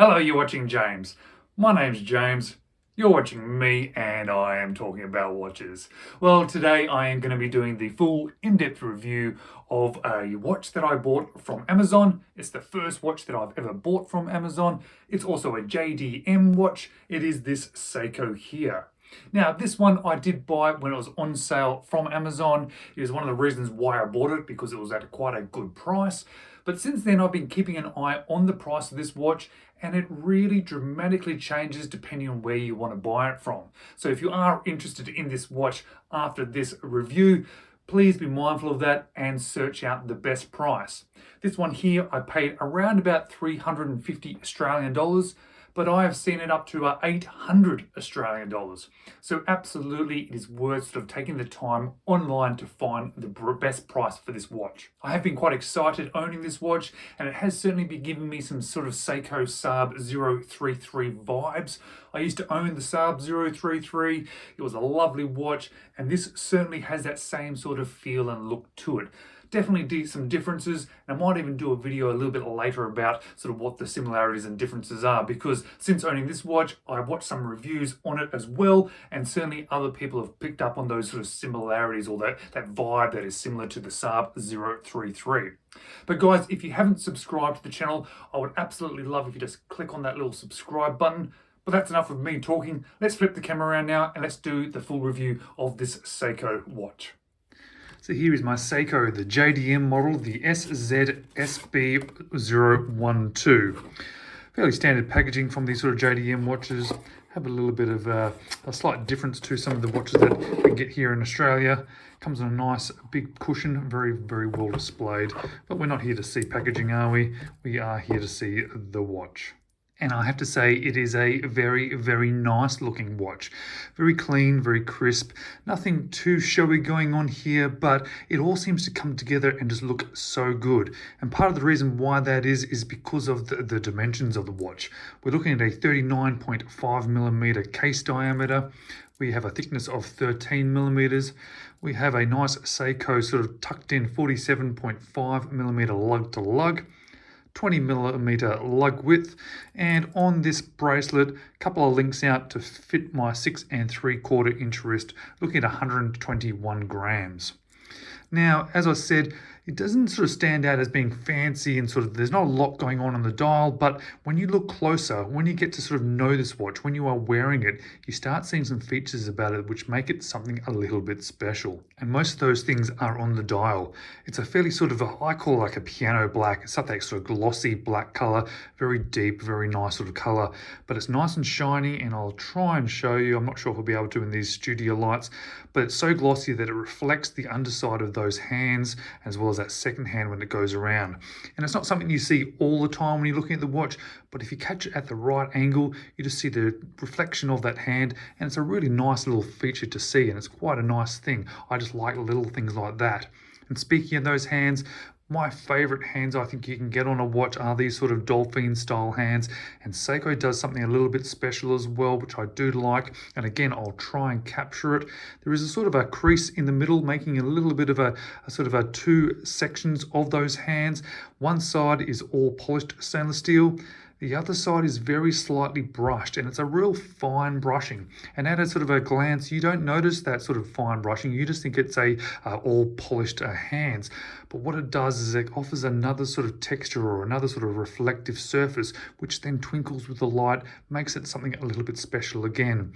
Hello, you're watching James. My name's James. You're watching me, and I am talking about watches. Well, today I am going to be doing the full in-depth review of a watch that I bought from Amazon. It's the first watch that I've ever bought from Amazon. It's also a JDM watch. It is this Seiko here. Now, this one I did buy when it was on sale from Amazon. It was one of the reasons why I bought it, because it was at quite a good price. But since then, I've been keeping an eye on the price of this watch, and it really dramatically changes depending on where you want to buy it from. So if you are interested in this watch after this review, please be mindful of that and search out the best price. This one here, I paid around about 350 Australian dollars, but I have seen it up to 800 Australian dollars. So absolutely it is worth sort of taking the time online to find the best price for this watch. I have been quite excited owning this watch, and it has certainly been giving me some sort of Seiko Saab 033 vibes. I used to own the Saab 033. It was a lovely watch, and this certainly has that same sort of feel and look to it. Definitely some differences, and I might even do a video a little bit later about sort of what the similarities and differences are, because since owning this watch, I've watched some reviews on it as well, and certainly other people have picked up on those sort of similarities, or that vibe that is similar to the Saab 033. But guys, if you haven't subscribed to the channel, I would absolutely love if you just click on that little subscribe button. But that's enough of me talking. Let's flip the camera around now and let's do the full review of this Seiko watch. So here is my Seiko, the JDM model, the SZSB012. Fairly standard packaging from these sort of JDM watches. Have a little bit of a slight difference to some of the watches that we get here in Australia. Comes in a nice big cushion, very, very well displayed. But we're not here to see packaging, are we? We are here to see the watch. And I have to say, it is a very, very nice looking watch. Very clean, very crisp. Nothing too showy going on here, but it all seems to come together and just look so good. And part of the reason why that is because of the dimensions of the watch. We're looking at a 39.5 millimeter case diameter. We have a thickness of 13 millimeters. We have a nice Seiko sort of tucked in 47.5 millimeter lug to lug. 20 millimeter lug width, and on this bracelet, a couple of links out to fit my 6 3/4 inch wrist, looking at 121 grams. Now, as I said, it doesn't sort of stand out as being fancy and sort of there's not a lot going on the dial, but when you look closer, when you get to sort of know this watch, when you are wearing it, you start seeing some features about it which make it something a little bit special. And most of those things are on the dial. It's a fairly sort of I call it like a piano black. It's that sort of glossy black color, very deep, very nice sort of color, but it's nice and shiny, and I'll try and show you. I'm not sure if I'll be able to in these studio lights, but it's so glossy that it reflects the underside of those hands as well as that second hand when it goes around. And it's not something you see all the time when you're looking at the watch, but if you catch it at the right angle, you just see the reflection of that hand, and it's a really nice little feature to see, and it's quite a nice thing. I just like little things like that. And speaking of those hands, my favorite hands I think you can get on a watch are these sort of dolphin style hands, and Seiko does something a little bit special as well, which I do like, and again I'll try and capture it. There is a sort of a crease in the middle, making a little bit of a sort of a two sections of those hands. One side is all polished stainless steel. The other side is very slightly brushed, and it's a real fine brushing. And at a sort of a glance, you don't notice that sort of fine brushing. You just think it's all polished hands. But what it does is it offers another sort of texture or another sort of reflective surface, which then twinkles with the light, makes it something a little bit special again.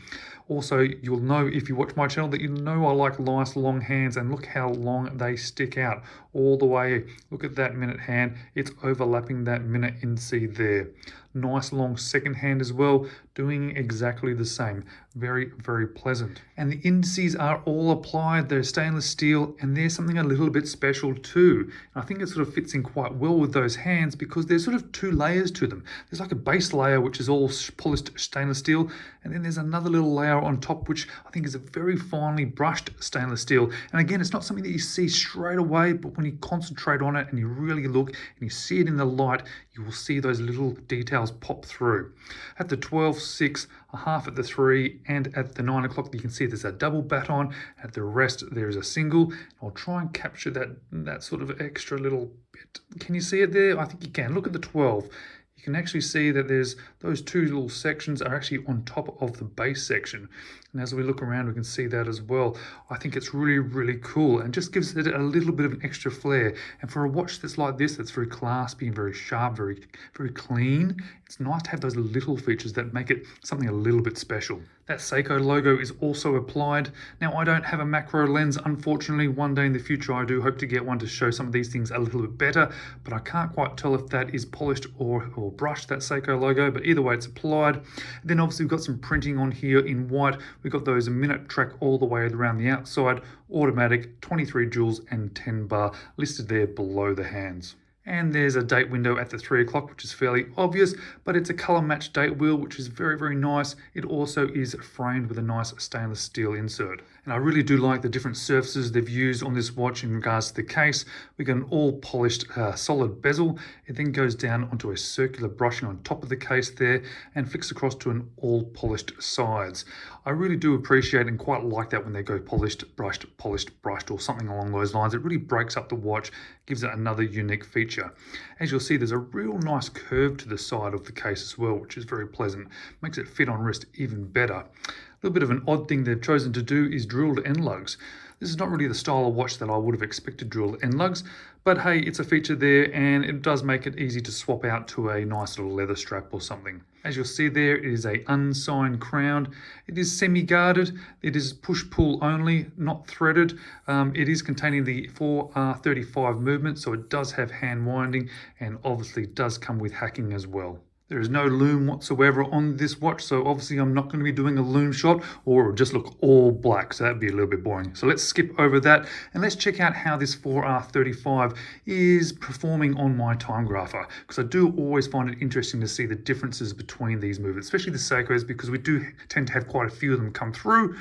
Also, you'll know if you watch my channel that you know I like nice long hands, and look how long they stick out all the way. Look at that minute hand. It's overlapping that minute indice there. Nice long second hand as well, doing exactly the same. Very, very pleasant. And the indices are all applied. They're stainless steel, and there's something a little bit special too. And I think it sort of fits in quite well with those hands because there's sort of two layers to them. There's like a base layer which is all polished stainless steel, and then there's another little layer on top which I think is a very finely brushed stainless steel. And again, it's not something that you see straight away, but when you concentrate on it and you really look and you see it in the light, you will see those little details pop through. At the 12, 6, a half at the 3, and at the 9 o'clock, you can see there's a double baton. At the rest, there is a single. I'll try and capture that sort of extra little bit. Can you see it there? I think you can. Look at the 12. you can actually see that there's those two little sections are actually on top of the base section. And as we look around, we can see that as well. I think it's really, really cool and just gives it a little bit of an extra flair. And for a watch that's like this, that's very claspy and very sharp, very, very clean, it's nice to have those little features that make it something a little bit special. That Seiko logo is also applied. Now, I don't have a macro lens, unfortunately. One day in the future, I do hope to get one to show some of these things a little bit better, but I can't quite tell if that is polished or brushed, that Seiko logo, but either way, it's applied. Then obviously we've got some printing on here in white. We've got those minute track all the way around the outside, automatic, 23 joules and 10 bar listed there below the hands. And there's a date window at the 3 o'clock, which is fairly obvious, but it's a color matched date wheel, which is very, very nice. It also is framed with a nice stainless steel insert. And I really do like the different surfaces they've used on this watch in regards to the case. We got an all polished solid bezel. It then goes down onto a circular brushing on top of the case there and flicks across to an all polished sides. I really do appreciate and quite like that when they go polished, brushed, or something along those lines. It really breaks up the watch, gives it another unique feature. As you'll see, there's a real nice curve to the side of the case as well, which is very pleasant. Makes it fit on wrist even better. A little bit of an odd thing they've chosen to do is drilled end lugs. This is not really the style of watch that I would have expected drilled end lugs, but hey, it's a feature there and it does make it easy to swap out to a nice little leather strap or something. As you'll see there, it is a unsigned crown. It is semi-guarded. It is push-pull only, not threaded. It is containing the 4R35 movement, so it does have hand winding and obviously does come with hacking as well. There is no lume whatsoever on this watch, so obviously I'm not going to be doing a lume shot or it would just look all black, so that'd be a little bit boring. So let's skip over that and let's check out how this 4R35 is performing on my time grapher, because I do always find it interesting to see the differences between these movements, especially the Seikos, because we do tend to have quite a few of them come through.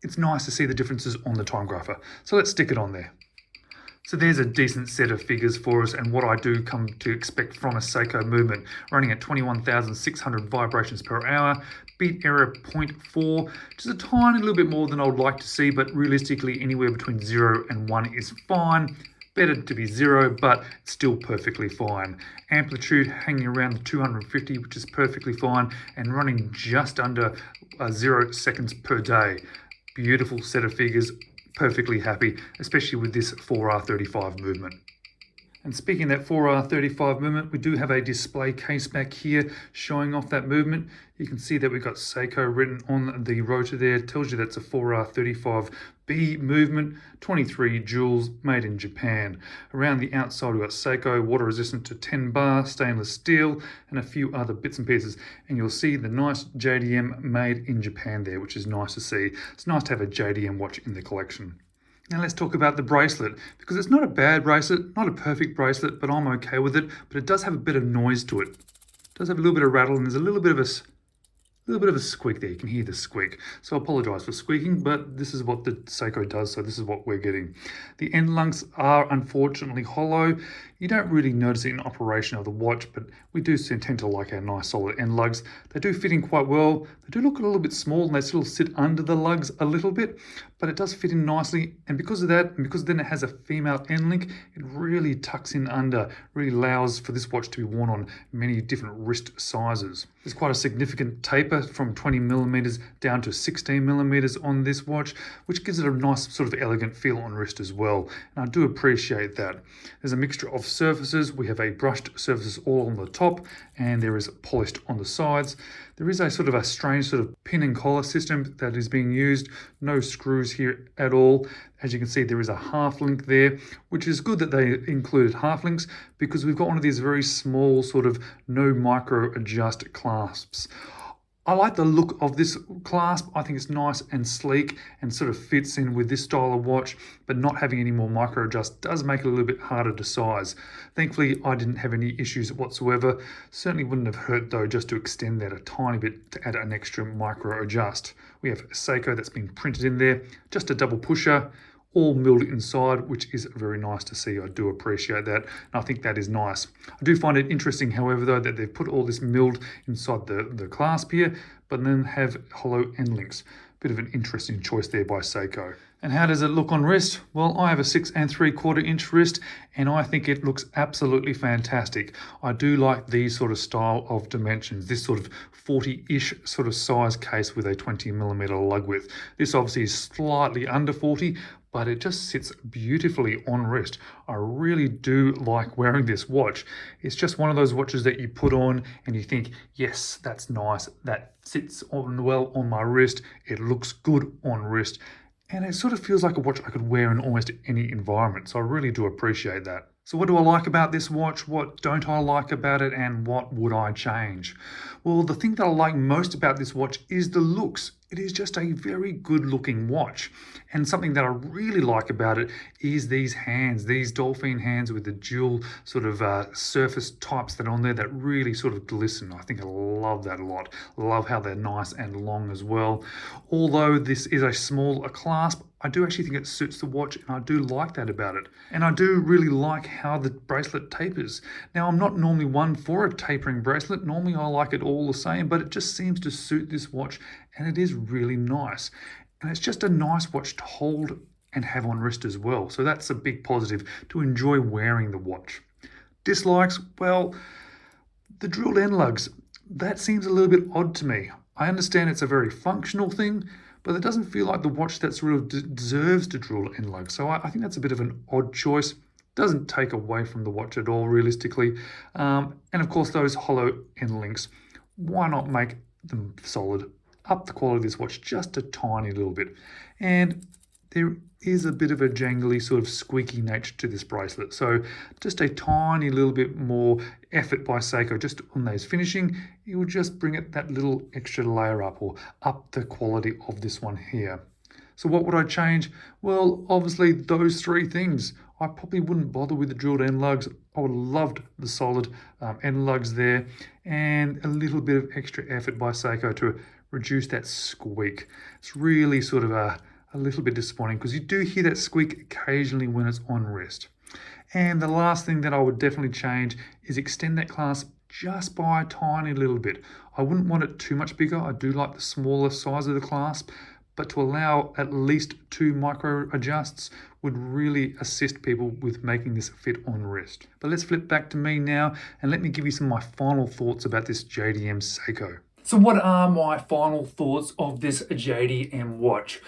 It's nice to see the differences on the time grapher. So let's stick it on there. So there's a decent set of figures for us and what I do come to expect from a Seiko movement, running at 21,600 vibrations per hour, beat error 0.4, which is a tiny little bit more than I would like to see, but realistically anywhere between 0 and 1 is fine. Better to be 0, but still perfectly fine. Amplitude hanging around the 250, which is perfectly fine, and running just under 0 seconds per day. Beautiful set of figures. Perfectly happy, especially with this 4R35 movement. And speaking of that 4R35 movement, we do have a display case back here showing off that movement. You can see that we've got Seiko written on the rotor there. It tells you that's a 4R35B movement, 23 joules, made in Japan. Around the outside, we've got Seiko, water resistant to 10 bar, stainless steel, and a few other bits and pieces. And you'll see the nice JDM made in Japan there, which is nice to see. It's nice to have a JDM watch in the collection. Now let's talk about the bracelet, because it's not a bad bracelet, not a perfect bracelet, but I'm okay with it. But it does have a bit of noise to it. It does have a little bit of rattle and there's a little bit of a squeak there. You can hear the squeak. So I apologize for squeaking, but this is what the Seiko does, so this is what we're getting. The end lugs are unfortunately hollow. You don't really notice it in operation of the watch, but we do tend to like our nice solid end lugs. They do fit in quite well. They do look a little bit small and they still sit under the lugs a little bit, but it does fit in nicely. And because of that, and because then it has a female end link, it really tucks in under, really allows for this watch to be worn on many different wrist sizes. There's quite a significant taper from 20 millimeters down to 16 millimeters on this watch, which gives it a nice sort of elegant feel on wrist as well. And I do appreciate that. There's a mixture of surfaces. We have a brushed surfaces all on the top and there is polished on the sides. There is a sort of a strange sort of pin and collar system that is being used. No screws here at all. As you can see, there is a half link there, which is good that they included half links because we've got one of these very small sort of no micro adjust clasps. I like the look of this clasp. I think it's nice and sleek and sort of fits in with this style of watch, but not having any more micro adjust does make it a little bit harder to size. Thankfully, I didn't have any issues whatsoever. Certainly wouldn't have hurt though just to extend that a tiny bit to add an extra micro adjust. We have Seiko that's been printed in there, just a double pusher, all milled inside, which is very nice to see. I do appreciate that, and I think that is nice. I do find it interesting, however, though, that they've put all this milled inside the clasp here, but then have hollow end links. Bit of an interesting choice there by Seiko. And how does it look on wrist? Well, I have a 6 3/4 inch wrist and I think it looks absolutely fantastic. I do like these sort of style of dimensions, this sort of 40-ish sort of size case with a 20mm lug width. This obviously is slightly under 40, but it just sits beautifully on wrist. I really do like wearing this watch. It's just one of those watches that you put on and you think, yes, that's nice. That sits on well on my wrist. It looks good on wrist. And it sort of feels like a watch I could wear in almost any environment. So I really do appreciate that. So what do I like about this watch? What don't I like about it? And what would I change? Well, the thing that I like most about this watch is the looks. It is just a very good looking watch. And something that I really like about it is these hands, these dolphin hands with the dual sort of surface types that are on there that really sort of glisten. I think I love that a lot. Love how they're nice and long as well. Although this is a smaller clasp, I do actually think it suits the watch and I do like that about it. And I do really like how the bracelet tapers. Now, I'm not normally one for a tapering bracelet. Normally I like it all the same, but it just seems to suit this watch and it is really nice. And it's just a nice watch to hold and have on wrist as well. So that's a big positive, to enjoy wearing the watch. Dislikes, well, the drilled end lugs, that seems a little bit odd to me. I understand it's a very functional thing, but it doesn't feel like the watch that sort of deserves to drill end lugs. So I think that's a bit of an odd choice. Doesn't take away from the watch at all, realistically. And of course, those hollow end links, why not make them solid? Up the quality of this watch just a tiny little bit. And there is a bit of a jangly sort of squeaky nature to this bracelet. So just a tiny little bit more effort by Seiko just on those finishing, it will just bring it that little extra layer up or up the quality of this one here. So what would I change? Well, obviously those three things. I probably wouldn't bother with the drilled end lugs. I would have loved the solid end lugs there and a little bit of extra effort by Seiko to reduce that squeak. It's really sort of a little bit disappointing because you do hear that squeak occasionally when it's on wrist. And the last thing that I would definitely change is extend that clasp just by a tiny little bit. I wouldn't want it too much bigger. I do like the smaller size of the clasp, but to allow at least 2 micro adjusts would really assist people with making this fit on wrist. But let's flip back to me now and let me give you some of my final thoughts about this JDM Seiko. So what are my final thoughts of this JDM watch?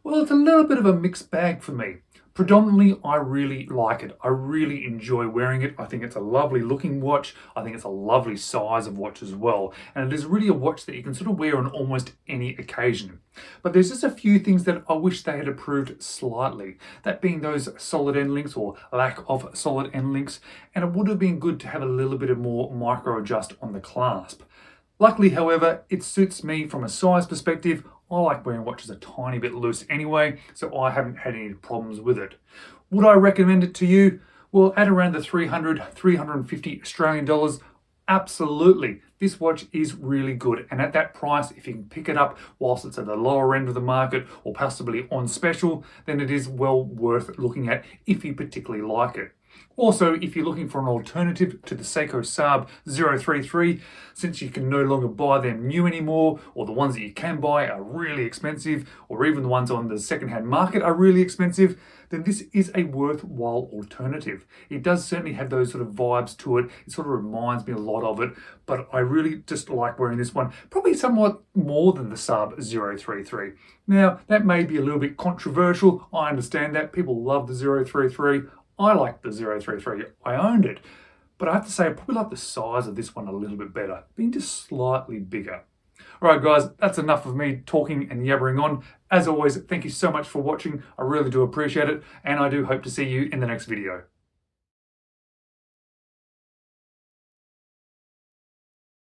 Well, it's a little bit of a mixed bag for me. Predominantly, I really like it. I really enjoy wearing it. I think it's a lovely looking watch. I think it's a lovely size of watch as well. And it is really a watch that you can sort of wear on almost any occasion. But there's just a few things that I wish they had improved slightly. That being those solid end links or lack of solid end links. And it would have been good to have a little bit of more micro adjust on the clasp. Luckily, however, it suits me from a size perspective. I like wearing watches a tiny bit loose anyway, so I haven't had any problems with it. Would I recommend it to you? Well, at around the 300, 350 Australian dollars, absolutely. This watch is really good. And at that price, if you can pick it up whilst it's at the lower end of the market or possibly on special, then it is well worth looking at if you particularly like it. Also, if you're looking for an alternative to the Seiko Saab 033, since you can no longer buy them new anymore, or the ones that you can buy are really expensive, or even the ones on the secondhand market are really expensive, then this is a worthwhile alternative. It does certainly have those sort of vibes to it. It sort of reminds me a lot of it, but I really just like wearing this one, probably somewhat more than the Saab 033. Now, that may be a little bit controversial. I understand that. People love the 033. I like the 033, I owned it, but I have to say I probably like the size of this one a little bit better, being just slightly bigger. All right, guys, that's enough of me talking and yabbering on. As always, thank you so much for watching. I really do appreciate it, and I do hope to see you in the next video.